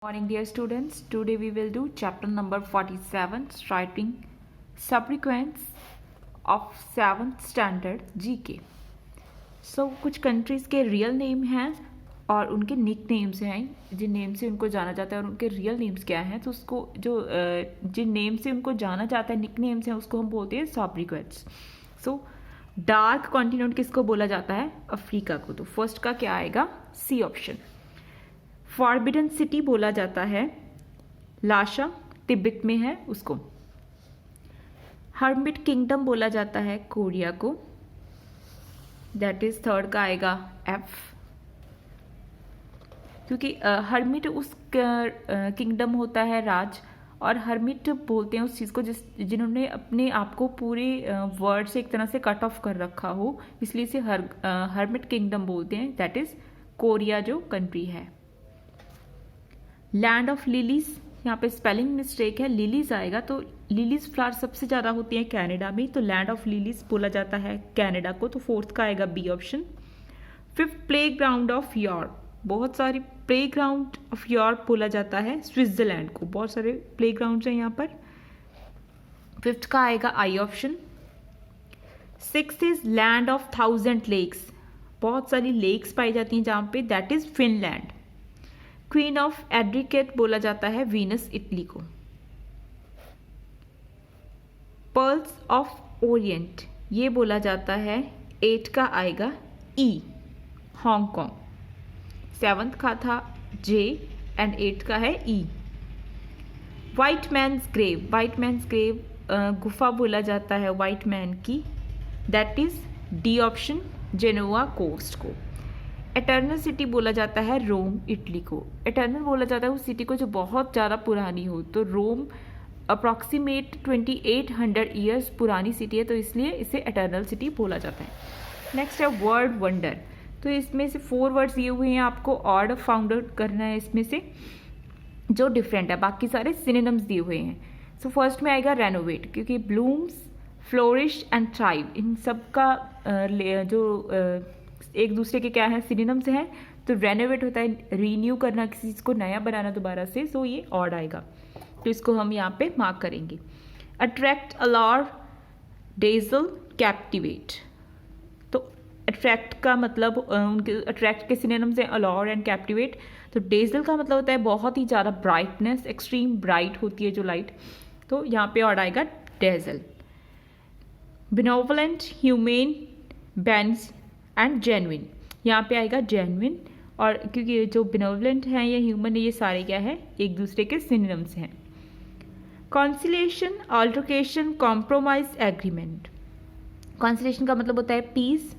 Morning dear students, today we will do chapter number 47, writing subsequence of 7th standard GK. So कुछ countries के real name हैं और उनके निक names हैं जिन name से उनको जाना जाता है और उनके रियल नेम्स क्या हैं, तो उसको जो जिन नेम से उनको जाना जाता है, निक नेम्स हैं, उसको हम बोलते हैं सबसीक्वेंस. सो डार्क कॉन्टिनेंट किसको बोला जाता है? अफ्रीका को. तो फर्स्ट का क्या आएगा? C option. फॉरबिडन सिटी बोला जाता है लाशा, तिब्बत में है उसको. हर्मिट किंगडम बोला जाता है कोरिया को, दैट इज थर्ड का आएगा एफ, क्योंकि हर्मिट उस किंगडम होता है राज, और हर्मिट बोलते हैं उस चीज़ को जिन्होंने अपने आप को पूरे वर्ड से एक तरह से कट ऑफ कर रखा हो, इसलिए इसे हर्मिट किंगडम बोलते हैं. दैट इज कोरिया जो कंट्री है. लैंड ऑफ लिलीज, यहाँ पे स्पेलिंग मिस्टेक है, लिलीज आएगा, तो लिलीज फ्लावर सबसे ज़्यादा होती है कनाडा में, तो लैंड ऑफ लिलीज बोला जाता है कनाडा को. तो फोर्थ का आएगा B option. Fifth playground of Europe, बहुत सारी प्ले ग्राउंड ऑफ यूरोप बोला जाता है स्विट्जरलैंड को. बहुत सारे प्ले ग्राउंड हैं यहाँ पर. फिफ्थ का आएगा I option. Sixth is land of 1000 lakes, बहुत सारी लेक्स पाई जाती हैं जहाँ पे, that is Finland. Queen of Adriatic बोला जाता है वीनस, इटली को. पर्ल्स ऑफ ओरिएंट ये बोला जाता है 8 का आएगा ई, हांगकांग. 7th का था जे एंड 8th का है E. White man's grave, white man's grave गुफा बोला जाता है वाइट मैन की, that is D option, Genoa coast को. एटर्नल सिटी बोला जाता है रोम, इटली को. एटर्नल बोला जाता है उस सिटी को जो बहुत ज़्यादा पुरानी हो, तो रोम अप्रॉक्सीमेट 2800 ईयर्स पुरानी सिटी है, तो इसलिए इसे एटर्नल सिटी बोला जाता है. नेक्स्ट है वर्ड वंडर, तो इसमें से 4 वर्ड्स दिए हुए हैं आपको, ऑर्ड फाउंड आउट करना है इसमें से जो डिफरेंट है, बाकी सारे सिनोनिम्स दिए हुए हैं. सो फर्स्ट में आएगा रेनोवेट, क्योंकि ब्लूम्स, फ्लोरिश एंड थ्राइव, इन सब का जो एक दूसरे के क्या है, सिनोनिम्स हैं. तो रेनोवेट होता है रीन्यू करना, किसी चीज़ को नया बनाना दोबारा से, सो ये ऑड आएगा, तो इसको हम यहाँ पे मार्क करेंगे. अट्रैक्ट, अलार, डेजल, कैप्टिवेट, तो अट्रैक्ट का मतलब उनके अट्रैक्ट के सिनोनिम्स हैं अलार एंड कैप्टिवेट. तो डेजल का मतलब होता है बहुत ही ज़्यादा ब्राइटनेस, एक्सट्रीम ब्राइट होती है जो लाइट, तो यहाँ पे ऑड आएगा डेजल. बेनोवलेंट, ह्यूमेन, बेंस एंड जेन्युइन, यहाँ पे आएगा जेन्युइन, और क्योंकि जो बेनोवलेंट हैं या ह्यूमन है, ये सारे क्या है, एक दूसरे के सिनोनिम्स हैं. Conciliation, altercation, compromise, agreement. Conciliation का मतलब होता है पीस,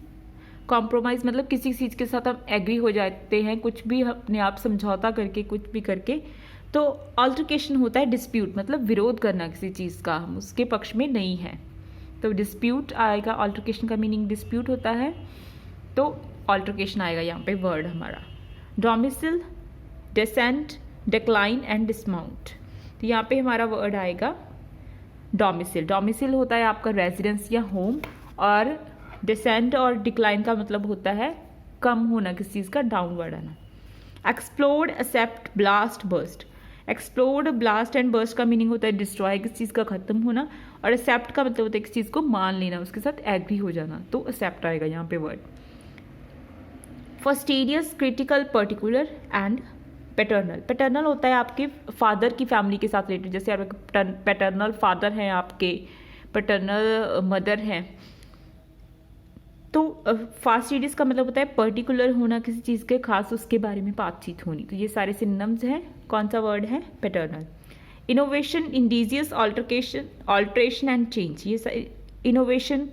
कॉम्प्रोमाइज मतलब किसी चीज़ के साथ हम एग्री हो जाते हैं, कुछ भी अपने आप समझौता करके, कुछ भी करके. तो अल्टरकेशन होता है डिस्प्यूट, मतलब विरोध करना किसी चीज़ का, हम उसके पक्ष में नहीं है, तो डिस्प्यूट आएगा. अल्टरकेशन का मीनिंग डिस्प्यूट होता है, तो अल्टरकेशन आएगा यहाँ पे वर्ड हमारा. Domicile, descent, decline and dismount, तो यहाँ पे हमारा वर्ड आएगा डोमिसिल. डोमिसिल होता है आपका रेजिडेंस या होम, और डिसेंट और डिक्लाइन का मतलब होता है कम होना, किसी चीज़ का डाउनवर्ड आना. Explode, except, blast, burst. Explode, blast and burst का मीनिंग होता है डिस्ट्रॉय, किसी चीज़ का खत्म होना, और एक्सेप्ट का मतलब होता है किसी चीज़ को मान लेना, उसके साथ एग्री हो जाना, तो एक्सेप्ट आएगा यहाँ पे word. Fastidious, critical, particular and paternal. Paternal होता है आपके फादर की फैमिली के साथ रिलेटेड, जैसे आपके पैटर्नल फादर हैं, आपके पैटर्नल मदर हैं. तो फास्टिडियस का मतलब होता है पर्टिकुलर होना, किसी चीज़ के खास उसके बारे में बातचीत होनी, तो ये सारे सिनोनिम्स हैं. कौन सा वर्ड है? Paternal. Innovation, indigenous, alteration and change. ये इनोवेशन,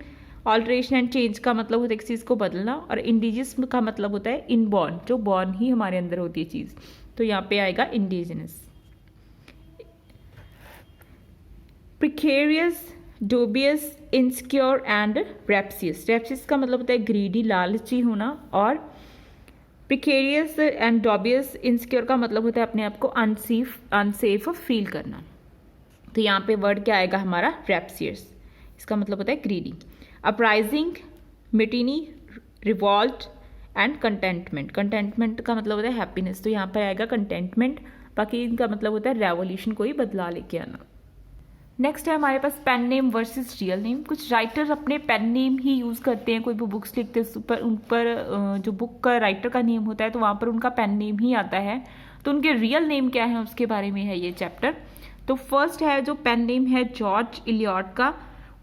ऑल्ट्रेशन एंड चेंज का मतलब होता है किसी चीज़ को बदलना, और इंडिजियस का मतलब होता है इनबॉर्न, जो बॉर्न ही हमारे अंदर होती है चीज़, तो यहाँ पे आएगा indigenous. Precarious, dubious, insecure and rapacious. Rapacious का मतलब होता है ग्रीडी, लालची होना, और प्रिकेरियस एंड डोबियस, इनसिक्योर का मतलब होता है अपने आप को अनसेफ फील करना, तो यहाँ पे वर्ड क्या आएगा हमारा? रेप्सियस. इसका मतलब होता है greedy. Uprising, mutiny, revolt and contentment. Contentment का मतलब होता है हैप्पीनेस, तो यहाँ पर आएगा कंटेंटमेंट. बाकी इनका मतलब होता है रेवोल्यूशन, कोई बदलाव लेके आना। नेक्स्ट है हमारे पास pen name versus real name. कुछ राइटर्स अपने पेन नेम ही यूज़ करते हैं, कोई भी बुक्स लिखते हैं उन पर जो बुक का राइटर का नेम होता है तो वहाँ पर उनका पेन नेम ही आता है। तो उनके रियल नेम क्या है उसके बारे में है ये चैप्टर। तो फर्स्ट है जो पेन नेम है जॉर्ज इलियट का,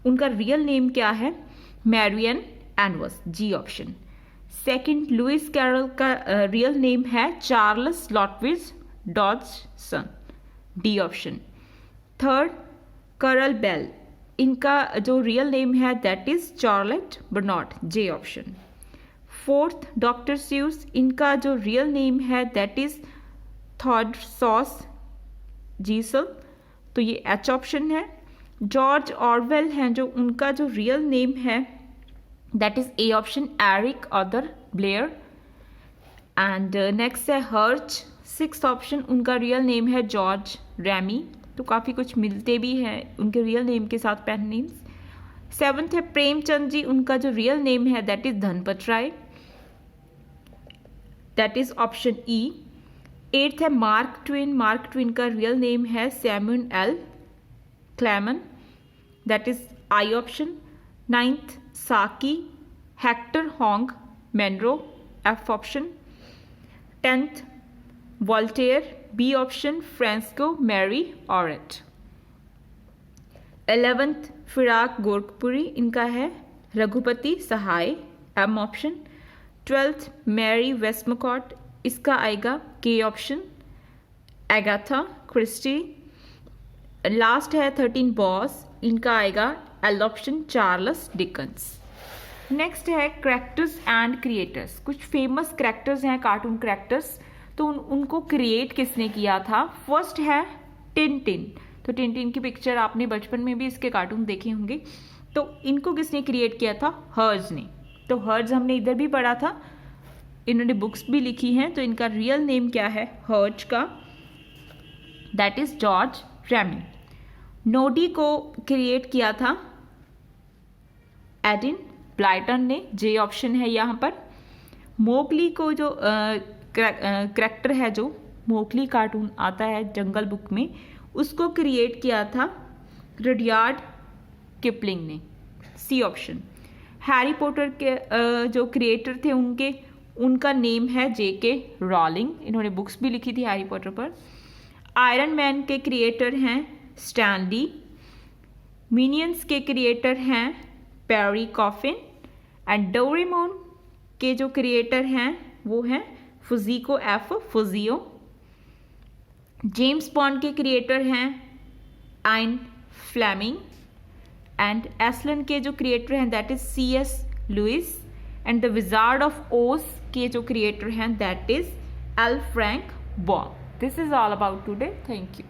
उनका रियल नेम क्या है? Marian Evans, G option. Second, Lewis Carroll का रियल नेम है Charles Lutwidge Dodgson, D option. Third, Currer Bell, इनका जो रियल नेम है that is Charlotte Bronte, J option. Fourth, doctor Seuss, इनका जो रियल नेम है दैट इज थॉडसॉस जीसल, तो ये एच ऑप्शन है। जॉर्ज ऑरवेल हैं जो उनका जो रियल नेम है that is A option, Eric Arthur Blair. And next है हर्च, सिक्स ऑप्शन, उनका रियल नेम है जॉर्ज रैमी, तो काफ़ी कुछ मिलते भी हैं उनके रियल नेम के साथ पेन नेम्स। सेवन्थ है प्रेमचंद जी, उनका जो रियल नेम है that is Dhanpat Rai, that is option E. Eighth है मार्क ट्वेन, मार्क ट्वेन का रियल नेम है Samuel L Clemens, that is I option. Ninth, Saki Hector होंग Munro, F option. Tenth, Voltaire, B option, Francois Marie Arouet. 11th, Firaq Gorakhpuri, इनका है Raghupati Sahay, M option. 12th, Mary Westmacott, इसका आएगा के option, Agatha Christie. Last है 13 boss, इनका आएगा L option, Charles Dickens. Next है करैक्टर्स एंड क्रिएटर्स। कुछ फेमस करैक्टर्स हैं, कार्टून करैक्टर्स, तो उनको क्रिएट किसने किया था? फर्स्ट है टिनटिन, तो टिनटिन की पिक्चर आपने बचपन में भी इसके कार्टून देखे होंगे, तो इनको किसने क्रिएट किया था? हर्ज ने। तो हर्ज हमने इधर भी पढ़ा था, इन्होंने बुक्स भी लिखी हैं, तो इनका रियल नेम क्या है हर्ज का? That is George Remi. Noddy को क्रिएट किया था एडिन ब्लाइटन ने, जे ऑप्शन है यहाँ पर। मोगली को जो करैक्टर है, जो मोगली कार्टून आता है जंगल बुक में, उसको क्रिएट किया था रडियार्ड किपलिंग ने, सी ऑप्शन। हैरी पॉटर के जो क्रिएटर थे उनका नेम है जेके रॉलिंग, इन्होंने बुक्स भी लिखी थी हैरी पॉटर पर। आयरन मैन के क्रिएटर हैं स्टैनली। मिनियंस के क्रिएटर हैं पैरी कॉफिन। एंड डोरेमोन के जो क्रिएटर हैं वो हैं Fujiko F Fujio. James Bond के क्रिएटर हैं आइन फ्लेमिंग। एंड एस्लन के जो क्रिएटर हैं that is C.S. Lewis. And the wizard of Oz के जो क्रिएटर हैं that is L Frank Baum. This is all about today, thank you.